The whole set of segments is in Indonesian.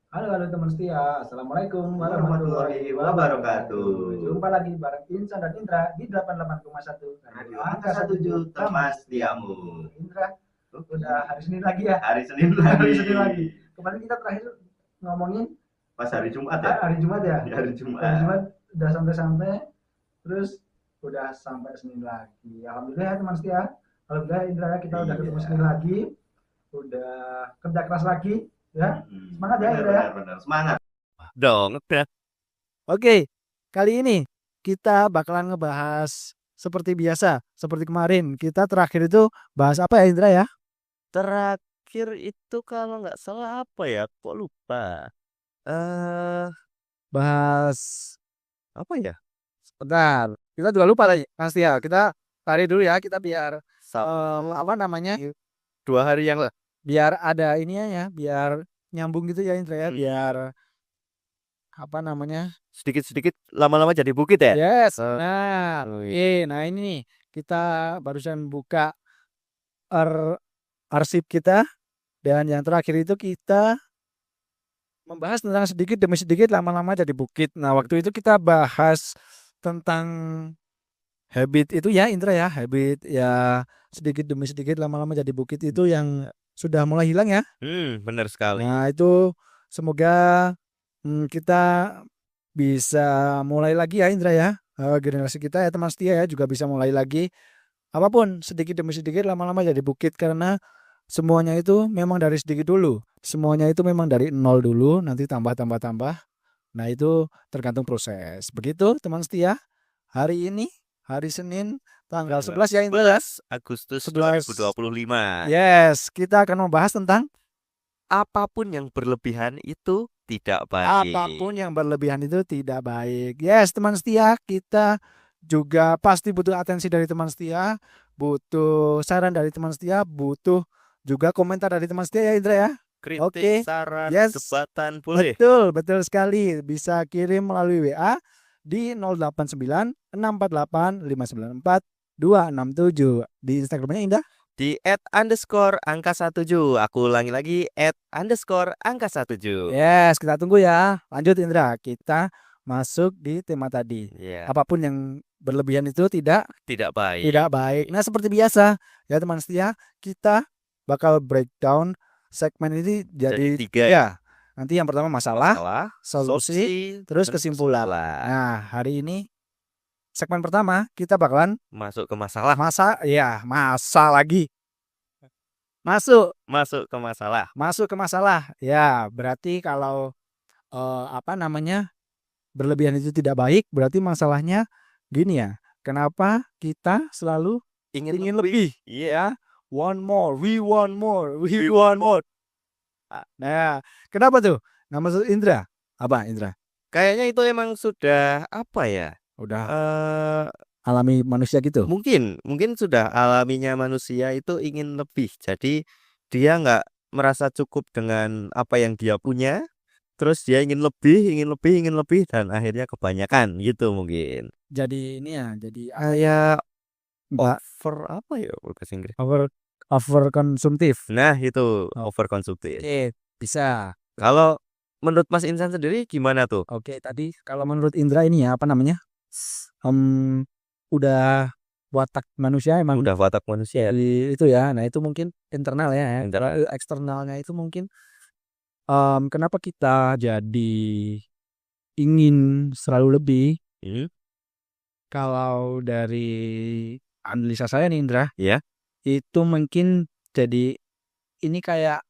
Halo teman setia, Assalamualaikum warahmatullahi Warahmatullahi wabarakatuh. wabarakatuh. Jumpa lagi bareng Insan dan Indra di 88,1 Radio Radio Angka Angka 1 satu Juta Juta Mas Mas Setia. Diamu. Indra, Oke. udah hari Senin lagi ya? Hari Senin Hari lagi. Senin lagi. Kemarin kita terakhir ngomongin Pas hari Jumat ya? hari Jumat ya? Hari Hari Jumat Jumat. udah santai-santai, terus udah sampai Senin lagi. Alhamdulillah ya teman setia. Alhamdulillah Indra ya, kita udah ketemu Senin Iya. lagi, udah kerja keras lagi ya. Semangat ya Benar Indra ya. benar benar. Semangat. Dong. Udah. Oke, kali ini kita bakalan ngebahas seperti biasa, seperti kemarin. Kita terakhir itu bahas apa ya Indra ya? Terakhir itu kalau nggak salah apa ya? Kok lupa? Eh, Bahas apa ya? sebentar. Kita juga lupa tadi. Pasti ya. Kita tarik dulu ya. Kita biar Sa- apa namanya? 2 hari yang lalu. Biar ada ininya ya. Biar nyambung gitu ya Indra ya. Hmm. Biar apa namanya? Sedikit-sedikit lama-lama jadi bukit ya? Yes. Eh, Nah, nah ini nih kita barusan buka arsip kita dan yang terakhir itu kita membahas tentang sedikit demi sedikit lama-lama jadi bukit. Nah, waktu itu kita bahas tentang habit itu ya Indra ya, habit ya sedikit demi sedikit lama-lama jadi bukit itu yang sudah mulai hilang ya. benar sekali. Nah, itu semoga kita bisa mulai lagi ya Indra ya. Generasi kita ya teman setia ya juga bisa mulai lagi. Apapun sedikit demi sedikit lama-lama jadi bukit karena semuanya itu memang dari sedikit dulu. Semuanya itu memang dari nol dulu, nanti tambah tambah tambah. Nah, itu tergantung proses. Begitu teman setia. Hari ini hari Senin tanggal 11 ya Indra. 11 Agustus 11. 2025. Yes, kita akan membahas tentang Apapun yang berlebihan itu tidak baik. apapun yang berlebihan itu tidak baik. Yes, teman setia, kita juga pasti butuh atensi dari teman setia, butuh saran dari teman setia, butuh juga komentar dari teman setia ya Indra ya. Kritik, Oke. saran, Yes. debatan boleh. Betul sekali. Bisa kirim melalui WA di 089 648 594 267. Di Instagramnya Indah. Di @_angka17. Aku ulangi lagi @_angka17. Yes, kita tunggu ya. Lanjut Indra, kita masuk di tema tadi. Ya, Apapun yang berlebihan itu tidak tidak baik. Nah, seperti biasa ya teman setia, kita bakal breakdown segmen ini Jadi jadi 3 ya. Nanti yang pertama masalah, masalah, solusi, terus kesimpulan. kesimpulan. Nah, hari ini segmen pertama kita bakalan Masuk ke masalah. masa lagi. Masuk ke masalah. Masuk ke masalah. Ya, berarti kalau apa namanya? Berlebihan itu tidak baik, berarti masalahnya gini ya. Kenapa kita selalu ingin lebih? Iya. Ya, want more, we want more, we want more. Nah, kenapa tuh? Nah, maksud Indra apa Indra? Kayaknya itu emang sudah apa ya? Udah Eh alami manusia gitu. mungkin sudah alaminya manusia itu ingin lebih. Jadi dia nggak merasa cukup dengan apa yang dia punya. Terus dia ingin lebih dan akhirnya kebanyakan gitu mungkin. Jadi ini ya, jadi Kayak Mbak over apa ya bahasa Inggris? over konsumtif. Nah, itu Oh. overkonsumtif. Oke, bisa. Kalau menurut Mas Insan sendiri gimana tuh? Oke, tadi kalau menurut Indra ini ya apa namanya? Udah watak manusia emang Udah watak manusia ya. itu ya. Nah, itu mungkin internal ya. Internal. Eksternalnya itu mungkin kenapa kita jadi ingin selalu lebih? Kalau dari analisa saya nih Indra, Ya. itu mungkin jadi ini kayak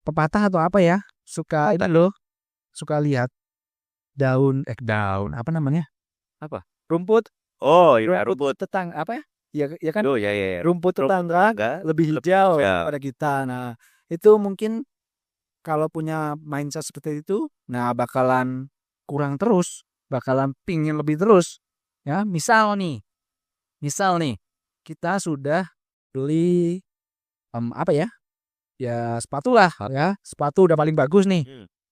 pepatah atau apa ya? Suka itu loh, suka lihat daun apa namanya? Apa? Rumput Oh, iya, rumput. tetangga apa ya? Ya kan Oh, ya. rumput tetangga lebih hijau hijau. pada kita. Nah, itu mungkin kalau punya mindset seperti itu, nah bakalan kurang terus, bakalan pingin lebih terus. Ya, misal nih, kita sudah beli apa ya? Ya sepatu lah ya, sepatu udah paling bagus nih.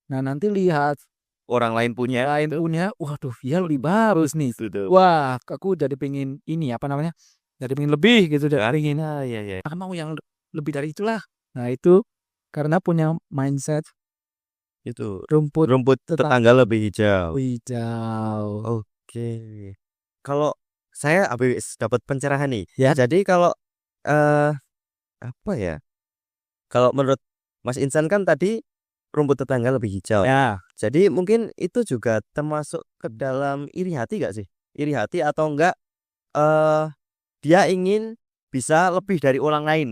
Nah, nanti lihat Orang lain punya. waduh, ya lebih bagus nih. Gitu. Wah, aku jadi pengen ini apa namanya? Jadi pengen lebih gitu dari ini. Iya. Mau yang lebih dari itulah. Nah, itu karena punya mindset Itu rumput rumput tetangga lebih hijau. hijau. Oke. Kalau saya habis dapat pencerahan nih. Ya. Jadi kalau apa ya? Kalau menurut Mas Insan kan tadi rumput tetangga lebih hijau. Ya, Jadi mungkin itu juga termasuk ke dalam iri hati gak sih? Iri hati atau enggak dia ingin bisa lebih dari orang lain.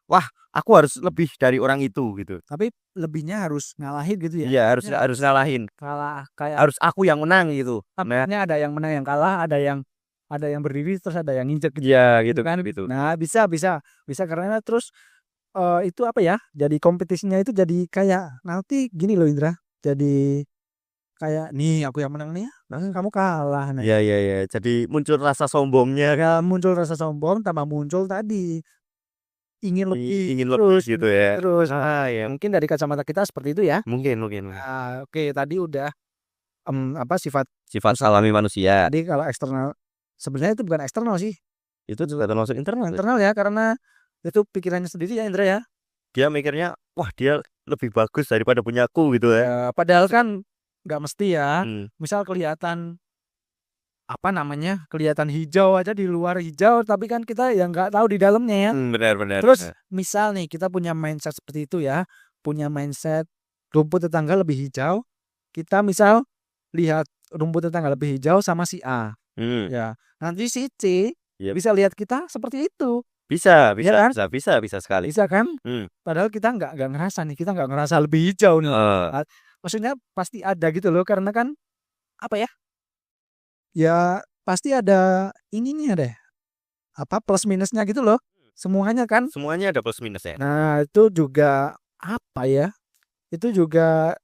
Wah, aku harus lebih dari orang itu gitu. tapi lebihnya harus ngalahin gitu ya. Iya, harus ngalahin. Kalah kayak Harus aku yang menang gitu. Nah, Maksudnya ada yang menang yang kalah, ada yang berdiri terus ada yang nginjek gitu iya gitu kan. gitu. Nah, bisa karena terus itu apa ya? Jadi kompetisinya itu jadi kayak nanti gini loh Indra. Jadi kayak nih aku yang menang nih, kamu kalah. Nah, Iya. Jadi muncul rasa sombongnya kan. ya muncul rasa sombong, tambah muncul tadi ingin lebih Ingin terus lebih gitu ya. terus. Ya. Mungkin dari kacamata kita seperti itu ya. Mungkin. Nah, oke, tadi udah sifat Sifat alami manusia. tadi kalau eksternal sebenarnya itu bukan eksternal sih, Itu juga termasuk internal. internal ya, karena itu pikirannya sendiri ya Indra ya. Dia mikirnya, wah dia lebih bagus daripada punyaku gitu ya. Ya, padahal kan nggak mesti ya. Hmm. Misal kelihatan kelihatan hijau aja di luar hijau, tapi kan kita yang nggak tahu di dalamnya ya. Benar. Terus misal nih kita punya mindset seperti itu ya, punya mindset rumput tetangga lebih hijau, kita misal lihat rumput tetangga lebih hijau sama si A, ya nanti si C Yep. bisa lihat kita seperti itu, Bisa kan? bisa sekali. bisa kan? Padahal kita nggak ngerasa nih, kita nggak ngerasa lebih hijau nih. Maksudnya pasti ada gitu loh, karena kan apa ya? Ya pasti ada ininya deh, apa plus minusnya gitu loh, semuanya kan. Semuanya ada plus minus ya. Nah itu juga apa ya? Itu juga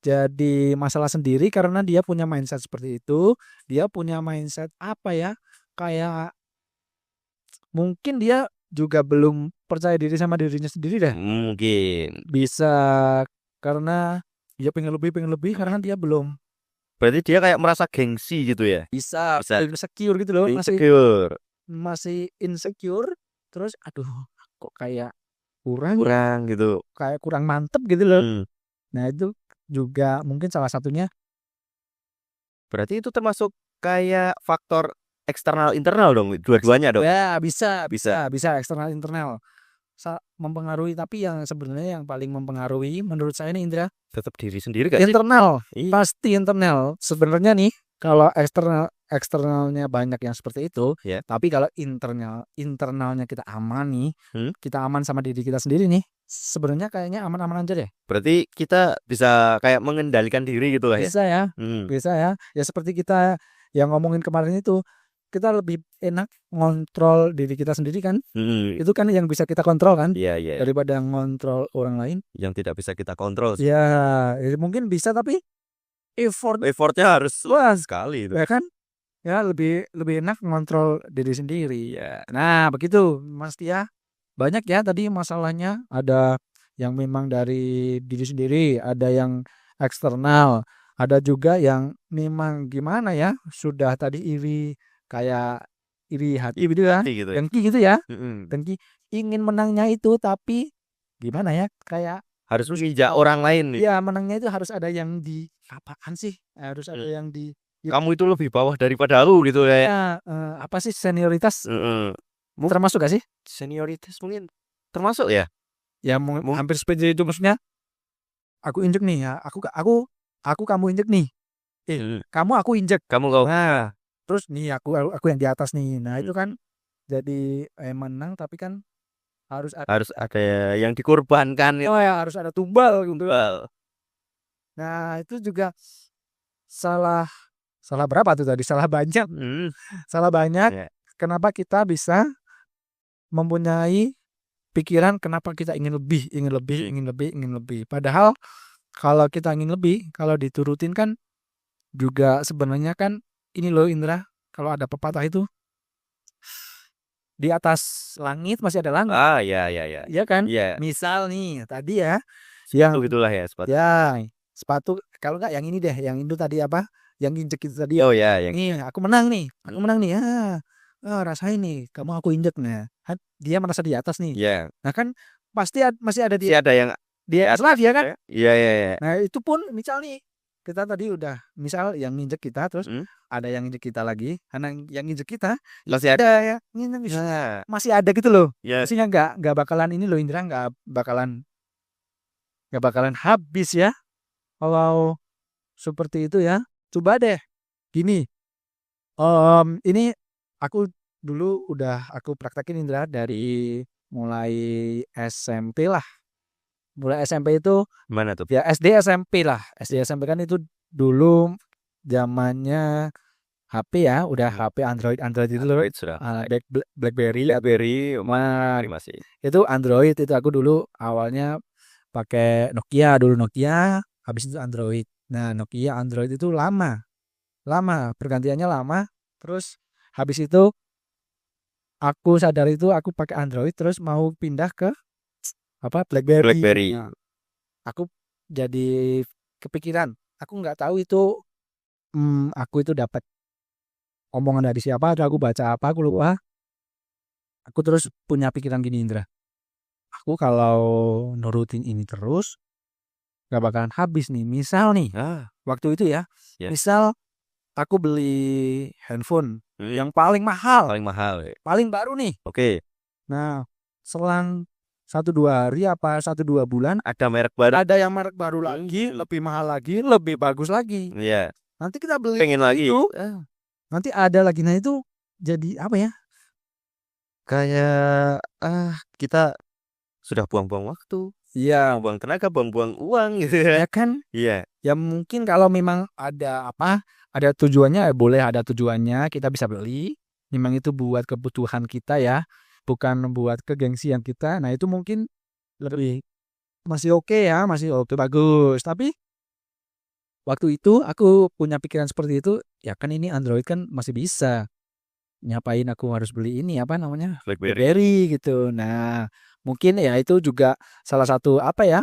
jadi masalah sendiri karena dia punya mindset seperti itu. Dia punya mindset apa ya? Kayak mungkin dia juga belum percaya diri sama dirinya sendiri deh. Mungkin. Bisa karena dia pengen lebih karena dia belum Berarti dia kayak merasa gengsi gitu ya. bisa Bisa. insecure gitu loh, Insecure. masih insecure. Terus aduh kok kayak kurang gitu. kayak kurang mantep gitu loh. Nah itu juga mungkin salah satunya. Berarti itu termasuk kayak faktor eksternal internal dong, dua-duanya dong. Ya bisa eksternal internal mempengaruhi, tapi yang sebenarnya yang paling mempengaruhi menurut saya nih Indra, Tetap diri sendiri gak sih? internal. Iya. Pasti internal. Sebenarnya nih kalau eksternalnya banyak yang seperti itu, Ya. tapi kalau internalnya kita aman nih, kita aman sama diri kita sendiri nih, sebenarnya kayaknya aman-aman aja deh. Berarti kita bisa kayak mengendalikan diri gitu lah ya. Bisa ya. Bisa ya. Ya seperti kita yang ngomongin kemarin itu, kita lebih enak ngontrol diri kita sendiri kan. Itu kan yang bisa kita kontrol kan. Iya. Daripada ngontrol orang lain. Yang tidak bisa kita kontrol. Ya mungkin bisa, tapi effortnya harus luas sekali itu. ya kan. Ya lebih enak ngontrol diri sendiri ya. Nah begitu Mas Tia. Banyak ya tadi masalahnya. Ada yang memang dari diri sendiri, ada yang eksternal, ada juga yang memang gimana ya, sudah tadi kayak iri hati gitu ya, dengki gitu ya. Dengki ingin menangnya itu, tapi gimana ya, kayak harus menginjak orang lain nih. Iya, menangnya itu harus ada yang di apaan sih? Harus ada yang di kamu itu lebih bawah daripada aku gitu ya. Ya, apa sih senioritas? Termasuk gak sih? Senioritas mungkin termasuk ya. Ya hampir seperti itu, maksudnya aku injek nih ya, aku kamu injek nih. Kamu aku injek. Kamu kau. Nah, terus nih aku yang di atas nih. Nah, itu kan jadi menang, tapi kan harus ada yang dikorbankan. Oh ya, harus ada tumbal gitu. Nah, itu juga salah berapa tuh tadi? Salah banyak. Salah banyak. Yeah. Kenapa kita bisa mempunyai pikiran kenapa kita ingin lebih. Padahal kalau kita ingin lebih, kalau diturutin kan juga sebenarnya kan ini loh Indra, kalau ada pepatah itu di atas langit masih ada langit. Iya. Iya kan? Yeah. Misal nih tadi ya, yang itulah ya sepatu. Ya, sepatu kalau enggak yang ini deh, yang itu tadi apa? Yang injek itu tadi. Oh ya, yang nih aku menang nih. Rasain nih, kamu aku injek. Nah, dia merasa di atas nih. Yeah. Nah kan pasti masih ada yang di atas lagi ya kan. Iya iya iya. Nah itu pun misal nih kita tadi udah misal yang nginjek kita terus Hmm. ada yang nginjek kita lagi, karena yang nginjek kita Masih ada. ada ya Nah, masih ada gitu loh. ya Maksudnya nggak bakalan ini loh Indra, nggak bakalan habis ya kalau seperti itu ya. Coba deh gini, ini aku dulu udah aku praktekin Indra dari mulai SMP lah. Mulai SMP itu gimana tuh? ya SD SMP lah. SD SMP kan itu dulu zamannya HP ya, udah HP Android itu loh. Android sudah. BlackBerry BlackBerry Nah, masih. itu Android itu aku dulu awalnya pakai Nokia dulu Nokia, habis itu Android. Nah, Nokia Android itu lama pergantiannya lama. Terus habis itu aku sadar itu aku pakai Android terus mau pindah ke apa BlackBerry. Nah, aku jadi kepikiran, aku nggak tahu itu aku itu dapat omongan dari siapa atau aku baca apa aku lupa. Aku terus punya pikiran gini Indra, aku kalau nurutin ini terus gak bakalan habis nih. Misal nih Ah, waktu itu ya, Ya. misal aku beli handphone Hmm. yang paling mahal, paling mahal. paling baru nih. Oke, Nah selang 1-2 hari apa 1-2 bulan ada merek baru. ada yang merek baru lagi, lebih mahal lagi, lebih bagus lagi. Iya, Nanti kita beli pengen lagi. itu, nanti ada lagi. Nah itu jadi apa ya? Kayak kita sudah buang-buang waktu, Iya, buang tenaga, buang-buang uang gitu ya. ya kan? Iya, Ya mungkin kalau memang ada apa, ada tujuannya, boleh ada tujuannya kita bisa beli. Memang itu buat kebutuhan kita ya, bukan buat kegengsian kita. Nah itu mungkin lebih masih oke ya, masih oke bagus. Tapi waktu itu aku punya pikiran seperti itu, ya kan ini Android kan masih bisa. Ngapain aku harus beli ini apa namanya? BlackBerry. BlackBerry gitu. Nah, mungkin ya itu juga salah satu apa ya?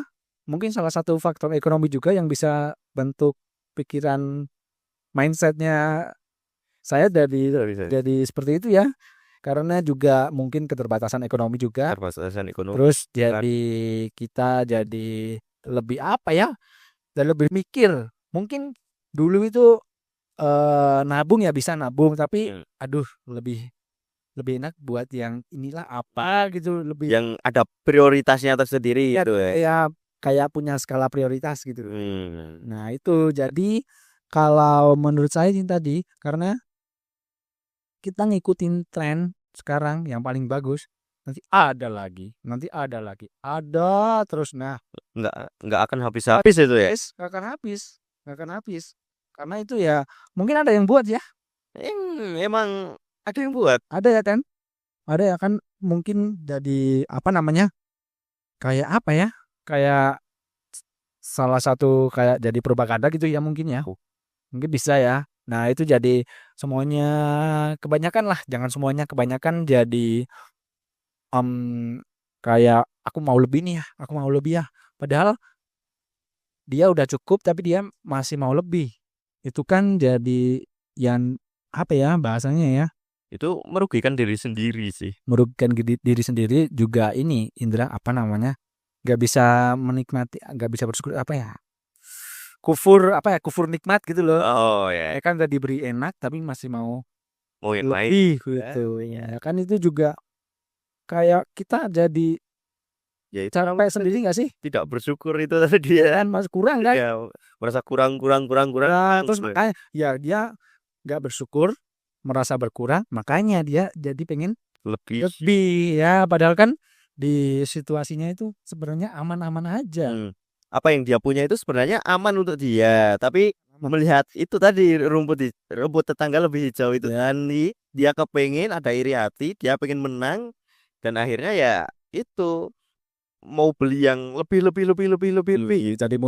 Mungkin salah satu faktor ekonomi juga yang bisa bentuk pikiran mindsetnya saya Bisa. dari seperti itu ya. Karena juga mungkin keterbatasan ekonomi juga. Keterbatasan ekonomi. Terus jadi kita jadi lebih apa ya? Dan lebih mikir. Mungkin dulu itu nabung ya bisa nabung, tapi aduh lebih enak buat yang inilah apa gitu, lebih Yang ada prioritasnya tersendiri ya, gitu ya. kayak punya skala prioritas gitu. Hmm. Nah itu jadi kalau menurut saya ini tadi karena kita ngikutin tren sekarang yang paling bagus, nanti ada lagi ada terus. Nah Nggak akan habis itu ya. nggak akan habis karena itu ya mungkin ada yang buat ya, Emang ada yang buat. ada ya kan, ada ya kan, mungkin jadi apa namanya, kayak apa ya, kayak salah satu kayak jadi propaganda gitu ya mungkin ya, mungkin bisa ya. Nah itu jadi semuanya, kebanyakan lah, jangan semuanya, kebanyakan jadi kayak aku mau lebih nih ya, aku mau lebih ya, padahal dia udah cukup tapi dia masih mau lebih. Itu kan jadi yang apa ya bahasanya ya, Itu merugikan diri sendiri sih. merugikan diri sendiri juga. Ini Indra apa namanya, nggak bisa menikmati, nggak bisa bersyukur apa ya, kufur nikmat gitu loh. Oh ya, Ya kan udah diberi enak tapi masih mau mau yang lain. lebih gitu ya kan. Itu juga kayak kita jadi Ya itu cara kayak sendiri nggak sih, tidak bersyukur itu tadi ya. kan masih kurang kan. Ya, merasa kurang. Nah, terus makanya ya dia nggak bersyukur, merasa berkurang, makanya dia jadi pengen lebih. ya, padahal kan di situasinya itu sebenarnya aman-aman aja. Apa yang dia punya itu sebenarnya aman untuk dia, tapi melihat itu tadi rumput tetangga lebih hijau itu, dan dia kepengen, ada iri hati, dia pengen menang, dan akhirnya ya itu mau beli yang lebih. Jadi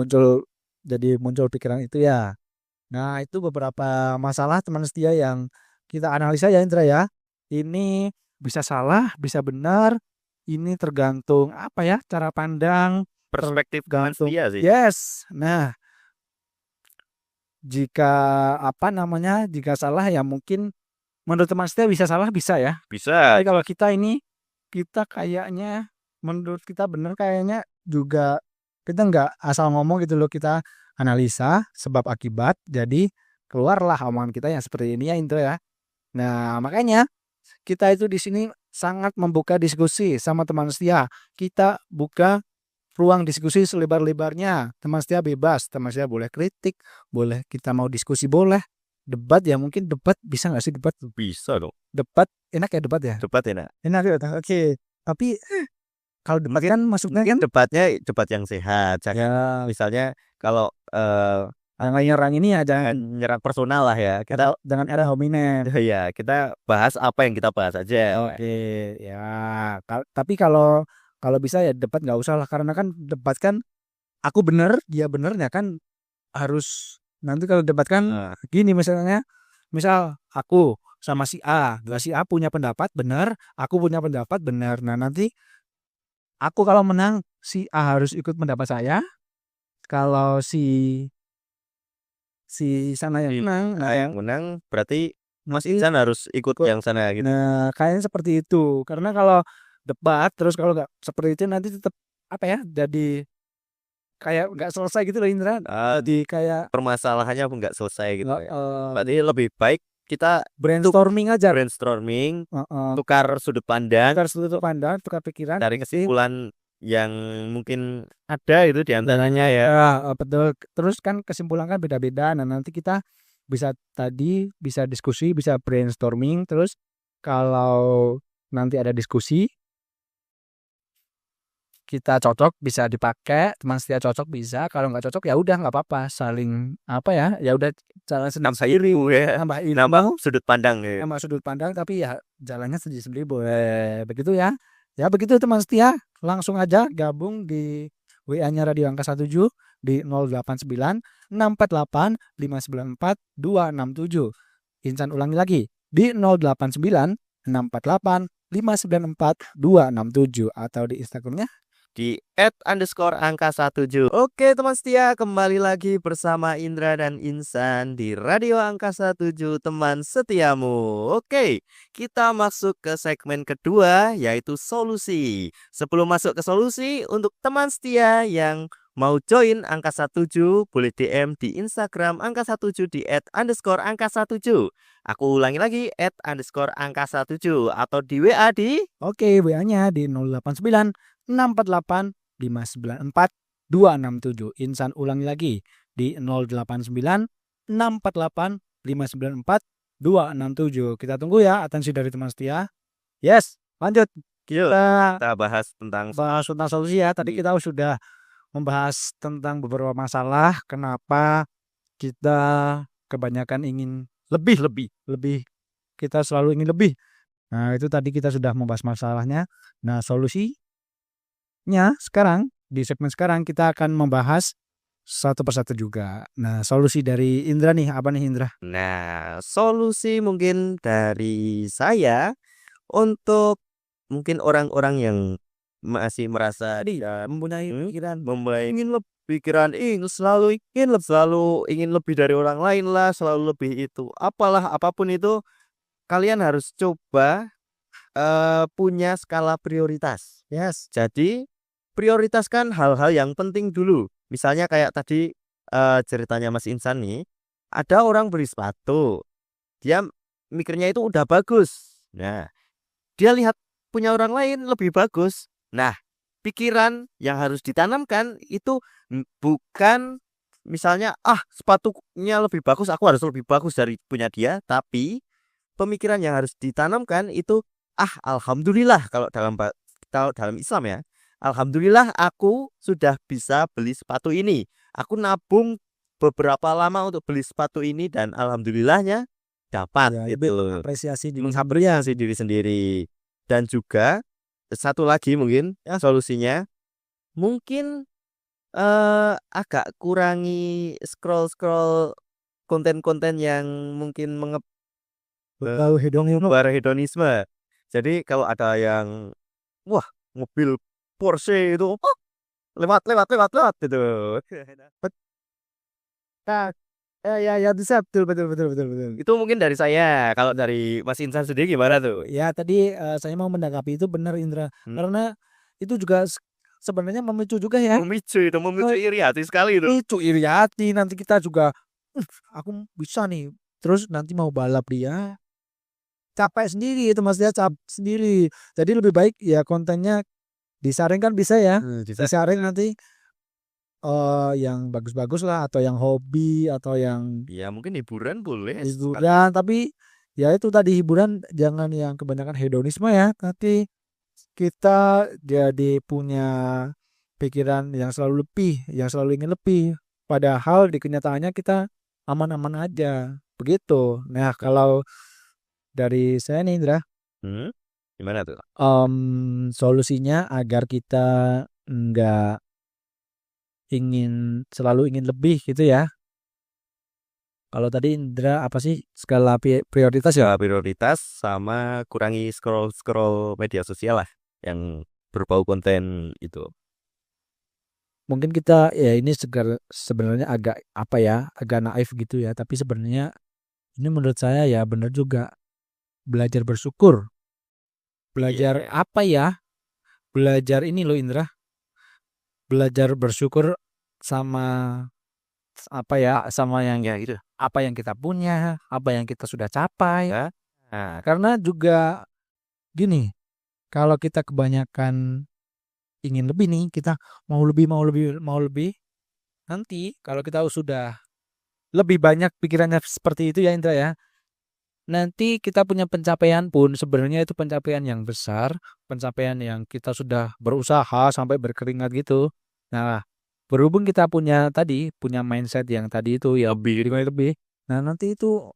muncul pikiran itu ya. Nah itu beberapa masalah teman setia yang kita analisa ya Indra ya. Ini bisa salah, bisa benar. Ini tergantung apa ya, cara pandang, Perspektif tergantung. manusia sih. Yes. Nah jika apa namanya, jika salah ya mungkin menurut teman setia bisa salah, bisa ya. Bisa. Tapi kalau kita ini, kita kayaknya menurut kita benar, kayaknya juga Kita nggak asal ngomong gitu loh, kita analisa sebab akibat, jadi keluarlah omongan kita yang seperti ini ya Indra ya. Nah, makanya kita itu di sini sangat membuka diskusi sama teman setia. Kita buka ruang diskusi selebar-lebarnya. Teman setia bebas, teman setia boleh kritik, boleh kita mau diskusi boleh. Debat ya mungkin debat bisa nggak sih debat? Bisa dong. Debat enak ya debat ya? Debat enak. Enak ya. Oke. Tapi kalau debat kan maksudnya kan Debatnya debat yang sehat. Jangan ya misalnya kalau yang nyerang ini ya jangan nyerang personal lah ya. Kita jangan ada hominem. ya kita bahas apa yang kita bahas aja. Oke, ya. Tapi kalau bisa ya debat nggak usah lah, karena kan debat kan aku bener, dia bener ya kan, harus nanti kalau debat kan Nah, gini misalnya, misal aku sama si A, si A punya pendapat bener, aku punya pendapat bener. Nah nanti aku kalau menang si A harus ikut pendapat saya, kalau si sana yang menang, nah yang menang berarti Mas nanti Insan harus ikut ikut. yang sana gitu. Nah, kayaknya seperti itu. Karena kalau debat terus kalau nggak seperti itu nanti tetap apa ya? Jadi kayak nggak selesai gitu loh Indra. Jadi kayak Permasalahannya nggak selesai gitu nggak ya. Berarti lebih baik kita brainstorming aja. brainstorming, Heeh. tukar sudut pandang, Tukar sudut pandang, tukar pikiran. cari kesimpulan yang mungkin ada itu di antaranya ya. Ya, betul. Terus kan kesimpulan kan beda-beda. Nah, nanti kita bisa diskusi, bisa brainstorming. Terus kalau nanti ada diskusi kita cocok bisa dipakai, teman setia cocok bisa, kalau nggak cocok ya udah nggak apa-apa, saling apa ya udah jalan sendiri, Nambah ilmu ya. Nambah sudut pandang ya. nambah sudut pandang, tapi ya jalannya sendiri-sendiri boleh begitu ya. Ya begitu teman setia, langsung aja gabung di WA-nya Radio Angkasa 7 di 089 648 594 267. Insan ulangi lagi di 089 648 594 267 atau di Instagramnya Di @_angkasa7. Oke teman setia, kembali lagi bersama Indra dan Insan di Radio Angkasa 7, teman setiamu. Oke, kita masuk ke segmen kedua yaitu solusi. Sebelum masuk ke solusi, untuk teman setia yang mau join Angkasa 7 boleh DM di Instagram Angkasa 7 di @_angkasa7. Aku ulangi lagi @_angkasa7 atau di WA di oke, WA-nya di 089 648 594 267. Insan ulangi lagi di 089 648 594 267. Kita tunggu ya atensi dari teman setia. Yes, lanjut. Yuk, Kita kita bahas tentang bahas tentang solusi ya. Tadi kita sudah membahas tentang beberapa masalah kenapa kita kebanyakan ingin lebih. Kita selalu ingin lebih. Nah, itu tadi kita sudah membahas masalahnya. Nah, solusinya sekarang di segmen sekarang kita akan membahas satu persatu juga. Nah, solusi dari Indra nih, apa nih Indra? Nah, solusi mungkin dari saya untuk mungkin orang-orang yang masih merasa dia Mempunyai pikiran ingin lebih pikiran selalu ingin lebih dari orang lain lah, selalu lebih itu. Apalah apapun itu, kalian harus coba punya skala prioritas. yes. Jadi prioritaskan hal-hal yang penting dulu. Misalnya kayak tadi ceritanya Mas Insan nih, ada orang beli sepatu, dia mikirnya itu udah bagus. Nah, dia lihat punya orang lain lebih bagus. Nah, pikiran yang harus ditanamkan itu bukan misalnya sepatunya lebih bagus, aku harus lebih bagus dari punya dia, tapi pemikiran yang harus ditanamkan itu alhamdulillah, kalau dalam Islam ya. Alhamdulillah aku sudah bisa beli sepatu ini. Aku nabung beberapa lama untuk beli sepatu ini dan alhamdulillahnya dapat Ya, gitu. apresiasi di Mengapresiasi diri sendiri. Dan juga satu lagi mungkin ya solusinya mungkin agak kurangi scroll konten-konten yang mungkin bau hedonisme. Jadi kalau ada yang mobil Porsche itu lewat gitu. Nah, ya bisa betul. Itu mungkin dari saya. Kalau dari Mas Insan sendiri gimana tuh? Ya tadi saya mau menanggapi itu benar Indra, karena itu juga sebenarnya memicu juga ya. Memicu iri hati sekali itu. Memicu iri hati, nanti kita juga aku bisa nih. Terus nanti mau balap dia capek sendiri itu Mas dia capek sendiri. Jadi lebih baik ya kontennya disaring kan bisa ya. Disaring nanti yang bagus-bagus lah atau yang hobi atau yang Ya mungkin hiburan boleh. hiburan, tapi ya itu tadi hiburan jangan yang kebanyakan hedonisme ya. Nanti kita jadi punya pikiran yang selalu lebih, yang selalu ingin lebih. Padahal di kenyataannya kita aman-aman aja. Begitu. Nah, kalau dari saya nih Indra, Gimana tuh? solusinya agar kita nggak selalu ingin lebih gitu ya. Kalau tadi Indra apa sih skala prioritas ya? Prioritas sama kurangi scroll media sosial lah yang berbau konten itu. Mungkin kita ya ini sebenarnya agak apa ya, agak naif gitu ya. Tapi sebenarnya ini menurut saya ya benar juga, belajar bersyukur. Belajar apa ya? Belajar ini loh Indra. Belajar bersyukur sama apa ya, sama yang ya itu. Apa yang kita punya, apa yang kita sudah capai. Ya. Nah, Karena juga gini, kalau kita kebanyakan ingin lebih nih, kita mau lebih. Nanti kalau kita sudah lebih banyak pikirannya seperti itu ya Indra ya. Nanti kita punya pencapaian pun sebenarnya itu pencapaian yang besar, pencapaian yang kita sudah berusaha sampai berkeringat gitu. Nah, berhubung kita punya mindset yang tadi itu ya lebih. Nah, nanti itu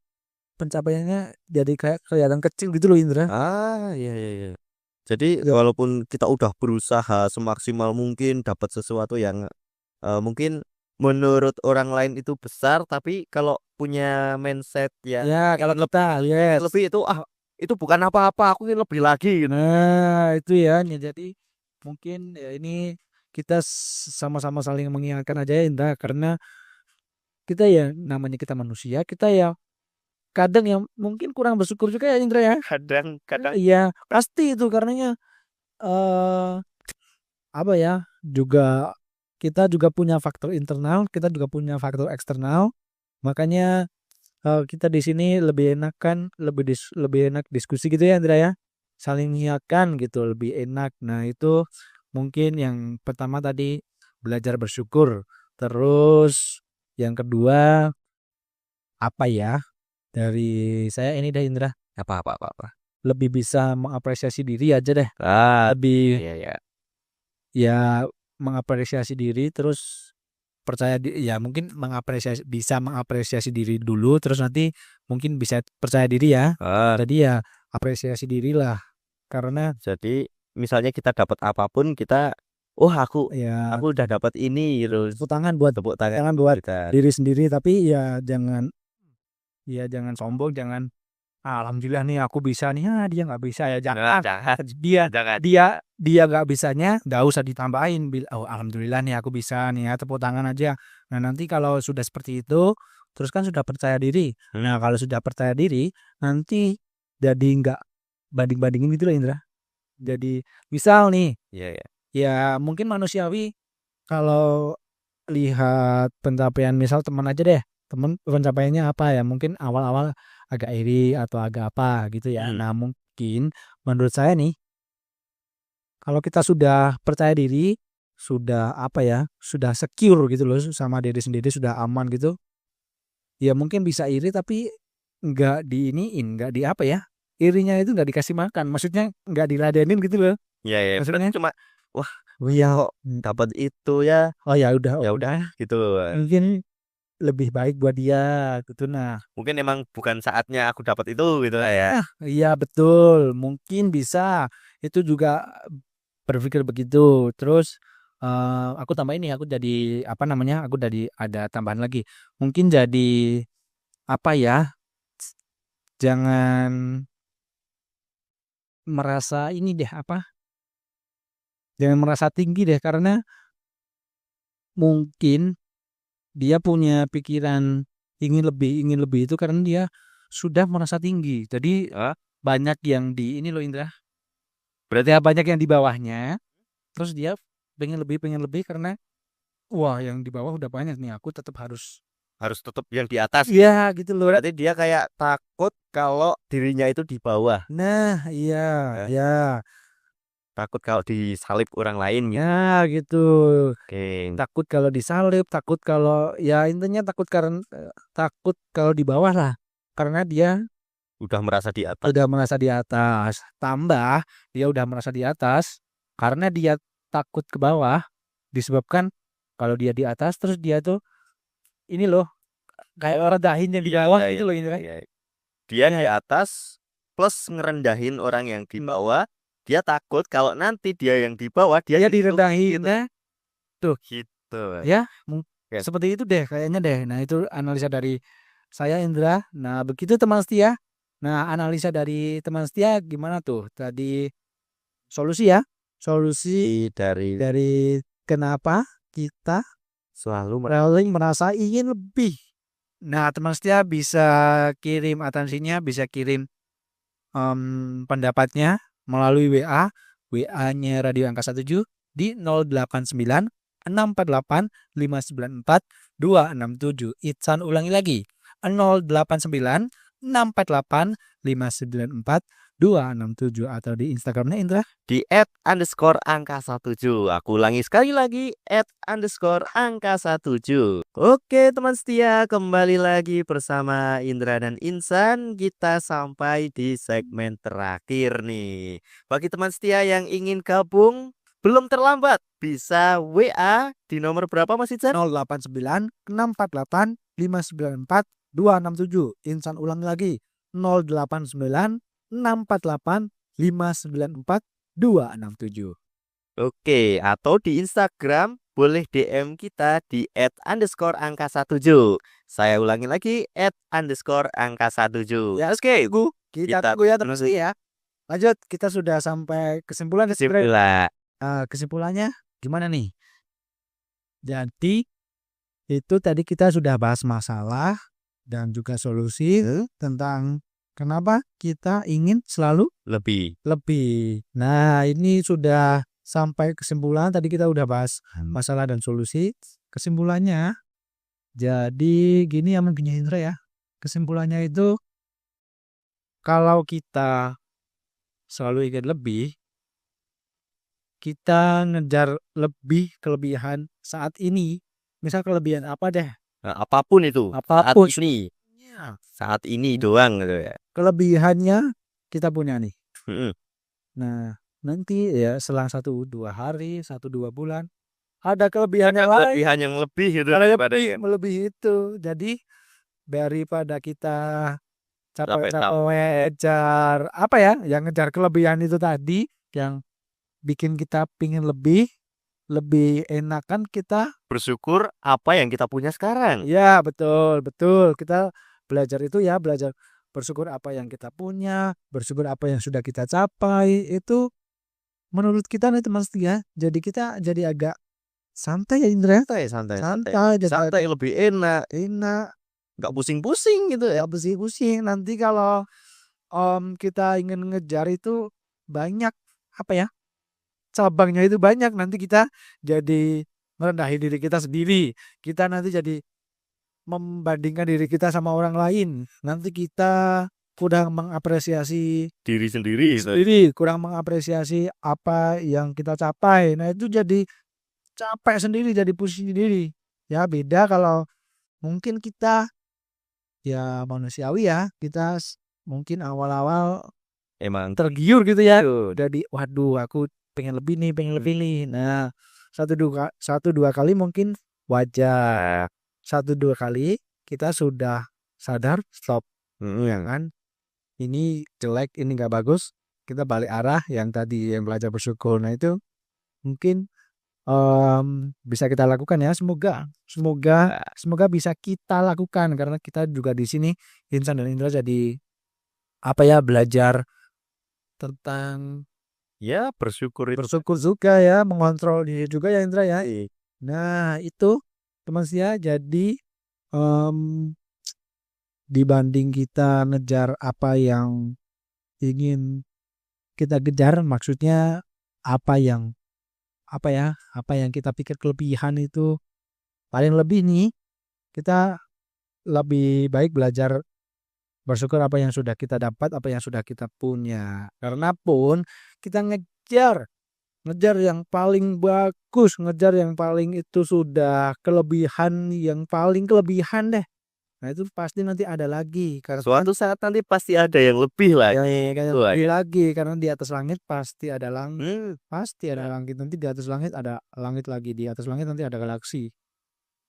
pencapaiannya jadi kayak kelihatan kecil gitu loh Indra. iya. Jadi walaupun kita udah berusaha semaksimal mungkin dapat sesuatu yang mungkin menurut orang lain itu besar, tapi kalau punya mindset ya kalau kita lihat lebih itu bukan apa-apa, aku ingin lebih lagi gitu. Nah, itu ya. Jadi mungkin ya ini kita sama-sama saling mengingatkan aja ya Indra, karena kita ya namanya kita manusia, kita ya kadang yang mungkin kurang bersyukur juga ya Indra ya. Kadang Iya, pasti itu karenanya apa ya? Kita juga punya faktor internal, kita juga punya faktor eksternal. Makanya kita di sini lebih enak diskusi gitu ya Indra ya. Saling mengingatkan gitu, lebih enak. Nah, itu mungkin yang pertama tadi belajar bersyukur. Terus yang kedua apa ya? Dari saya ini dah Indra, apa. lebih bisa mengapresiasi diri aja deh. Lebih Iya. ya mengapresiasi diri, terus ya mungkin bisa mengapresiasi diri dulu, terus nanti mungkin bisa percaya diri ya. Jadi ya apresiasi diri lah, karena Jadi misalnya kita dapat apapun kita aku ya udah dapat ini gitu. tepuk tangan buat kita. diri sendiri, tapi ya jangan sombong, jangan alhamdulillah nih aku bisa nih, dia nggak bisa ya, jangan. Dia nggak bisanya nggak usah ditambahin, alhamdulillah nih aku bisa nih ya, tepuk tangan aja. Nah, nanti kalau sudah seperti itu terus kan sudah percaya diri. Nah, kalau sudah percaya diri nanti jadi nggak banding-bandingin gitu loh Indra. Jadi misal nih ya mungkin manusiawi kalau lihat pencapaian, misal teman aja deh, teman pencapaiannya apa ya, mungkin awal-awal agak iri atau agak apa gitu ya. Nah, mungkin menurut saya nih, kalau kita sudah percaya diri, sudah sudah secure gitu loh sama diri sendiri, sudah aman gitu, ya mungkin bisa iri tapi nggak irinya itu nggak dikasih makan, maksudnya nggak diladenin gitu loh. Iya. Maksudnya cuma kok dapat itu ya. Ya udah gitu. Mungkin lebih baik buat dia gitu. Nah, Mungkin emang bukan saatnya aku dapat itu gitu ya. iya betul, mungkin bisa itu juga berpikir begitu. Terus aku tambah ini, aku jadi aku jadi ada tambahan lagi, mungkin jadi jangan merasa ini deh, jangan merasa tinggi deh, karena mungkin dia punya pikiran ingin lebih itu karena dia sudah merasa tinggi. Jadi banyak yang di ini loh Indra, berarti banyak yang di bawahnya, terus dia pengen lebih karena wah yang di bawah udah banyak nih, aku tetap harus tetap yang di atas. iya gitu loh. Berarti dia kayak takut kalau dirinya itu di bawah. Nah, iya, Ya. ya, Takut kalau disalib orang lain gitu. ya gitu. Oke. Takut kalau disalib, takut kalau ya intinya takut kalau di bawah lah. Karena dia Udah merasa di atas. udah merasa di atas. Tambah dia udah merasa di atas karena dia takut ke bawah disebabkan kalau dia di atas terus dia tuh ini loh kayak orang dahin yang di bawah Iya, gitu loh ini kan. Iya. Dia di atas plus ngerendahin orang yang di bawah. Dia takut kalau nanti dia yang di bawah dia Dia gitu, direndahin. gitu. Nah, Gitu. ya Oke. seperti itu deh kayaknya deh. Nah, itu analisa dari saya Indra. Nah, begitu teman setia. Nah, analisa dari teman setia gimana tuh? Tadi solusi ya. Solusi dari kenapa kita selalu merasa ingin lebih. Nah, teman setia bisa kirim atensinya, bisa kirim pendapatnya melalui WA. WA-nya Radio Angkasa 7 di 089 648 594 267. Itsan ulangi lagi. 089 648 594 267 atau di Instagramnya Indra di @_angkasa7. Aku ulangi sekali lagi @_angkasa7. Oke teman setia, kembali lagi bersama Indra dan Insan. Kita sampai di segmen terakhir nih. Bagi teman setia yang ingin gabung, belum terlambat, bisa WA di nomor berapa Mas Insan? 089 648 594 267. Insan ulangi lagi 089 648 594 267. Oke, atau di Instagram boleh DM kita di @_angkasa7. Saya ulangi lagi @_angkasa7. Ya, oke, kita tunggu ya terus tunggu. ya. Lanjut, kita sudah sampai kesimpulan. Kesimpulannya gimana nih? Jadi itu tadi kita sudah bahas masalah dan juga solusi tentang kenapa kita ingin selalu lebih. Nah, ini sudah sampai kesimpulan. Tadi kita udah bahas masalah dan solusi. Kesimpulannya, jadi gini ya mungkin Indra ya. Kesimpulannya itu, kalau kita selalu ingin lebih, kita ngejar lebih kelebihan saat ini. Misal kelebihan apa deh? Nah, apapun itu. Apapun. Saat ini doang gitu ya. Kelebihannya kita punya nih. Mm-mm. Nah, nanti ya selang 1-2 hari, 1-2 bulan ada kelebihan yang lain. Kelebihan yang lebih gitu. Melebihi itu. Jadi daripada kita Capek-capek. ngejar apa ya, yang ngejar kelebihan itu tadi yang bikin kita pingin lebih enakan kita bersyukur apa yang kita punya sekarang. ya betul kita belajar itu ya, belajar bersyukur apa yang kita punya, bersyukur apa yang sudah kita capai. Itu menurut kita nih teman setia, jadi kita jadi agak santai ya Indra. Santai lebih enak, nggak pusing-pusing gitu ya. Pusing-pusing nanti kalau kita ingin ngejar itu banyak apa ya, cabangnya itu banyak, nanti kita jadi merendahin diri kita sendiri. Kita nanti jadi membandingkan diri kita sama orang lain. Nanti kita kurang mengapresiasi diri sendiri, kurang mengapresiasi apa yang kita capai. Nah, itu jadi capek sendiri, jadi pusing sendiri. Ya beda kalau mungkin kita ya manusiawi ya, kita mungkin awal-awal emang tergiur gitu ya. Jadi waduh aku pengen lebih nih. Nah, 1-2 kali mungkin wajar. 1-2 kali kita sudah sadar stop. Ya kan? Ini jelek, ini nggak bagus. Kita balik arah yang tadi yang belajar bersyukur. Nah, itu mungkin bisa kita lakukan ya. Semoga bisa kita lakukan karena kita juga di sini Insan dan Indra jadi apa ya, belajar tentang ya bersyukur juga ya, mengontrol diri juga ya Indra ya. Nah, itu teman setia, jadi dibanding kita ngejar apa yang ingin kita kejar, maksudnya apa yang apa yang kita pikir kelebihan itu paling lebih nih, kita lebih baik belajar bersyukur apa yang sudah kita dapat, apa yang sudah kita punya. Karena pun kita ngejar yang paling bagus, ngejar yang paling itu sudah kelebihan yang paling kelebihan deh. Nah itu pasti nanti ada lagi karena Suatu saat nanti pasti ada yang lebih lah. lebih lagi karena di atas langit pasti ada langit, pasti ada Ya. langit, nanti di atas langit ada langit lagi, di atas langit nanti ada galaksi.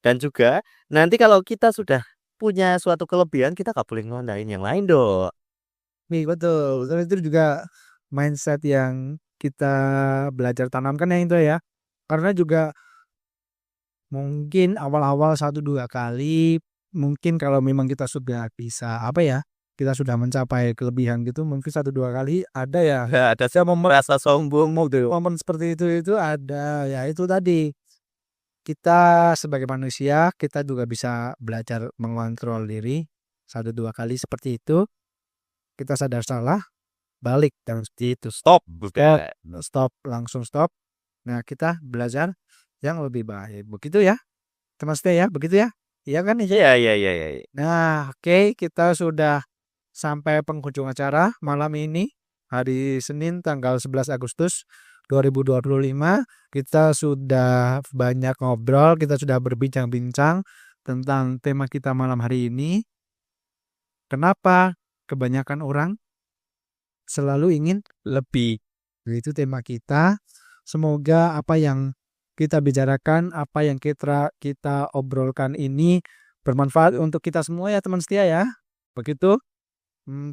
Dan juga nanti kalau kita sudah punya suatu kelebihan, kita gak boleh ngelandain yang lain dong. Nih betul, itu juga mindset yang kita belajar tanamkan ya itu ya. Karena juga mungkin awal-awal 1-2 kali mungkin kalau memang kita sudah bisa kita sudah mencapai kelebihan gitu mungkin 1-2 kali ada ya. Ada saya merasa sombong Momen seperti itu ada ya itu tadi. Kita sebagai manusia kita juga bisa belajar mengontrol diri 1-2 kali seperti itu. Kita sadar salah, balik dan seperti itu. Stop. Langsung stop. Nah, kita belajar yang lebih baik. Begitu ya. Teman setia ya, begitu ya. Iya kan? Iya. Nah, oke, kita sudah sampai penghujung acara malam ini. Hari Senin tanggal 11 Agustus 2025. Kita sudah banyak ngobrol, kita sudah berbincang-bincang tentang tema kita malam hari ini. Kenapa kebanyakan orang selalu ingin lebih? Itu tema kita. Semoga apa yang kita bicarakan, apa yang kita obrolkan ini bermanfaat untuk kita semua ya teman setia ya. Begitu.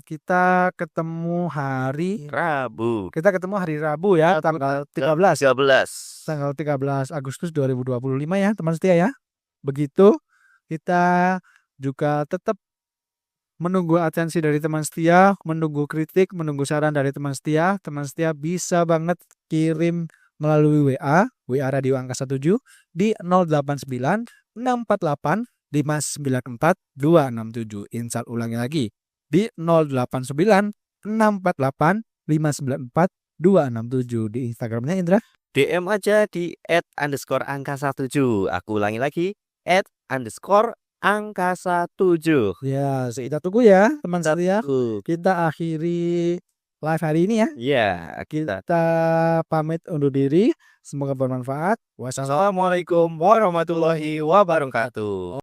Kita ketemu hari Rabu. Kita ketemu hari Rabu ya, tanggal 13. 13. Tanggal 13 Agustus 2025 ya, teman setia ya. Begitu. Kita juga tetap menunggu atensi dari teman setia, menunggu kritik, menunggu saran dari teman setia. Teman setia bisa banget kirim melalui WA Radio Angka 17 di 089 648 594 267. Insal ulangi lagi di 089 648 594 267. Di Instagramnya Indra DM aja di @_angka17. Aku ulangi lagi @_angka17. ya. Kita tunggu ya teman setia. Kita akhiri live hari ini ya. Iya, Kita pamit undur diri. Semoga bermanfaat. Wassalamualaikum warahmatullahi wabarakatuh.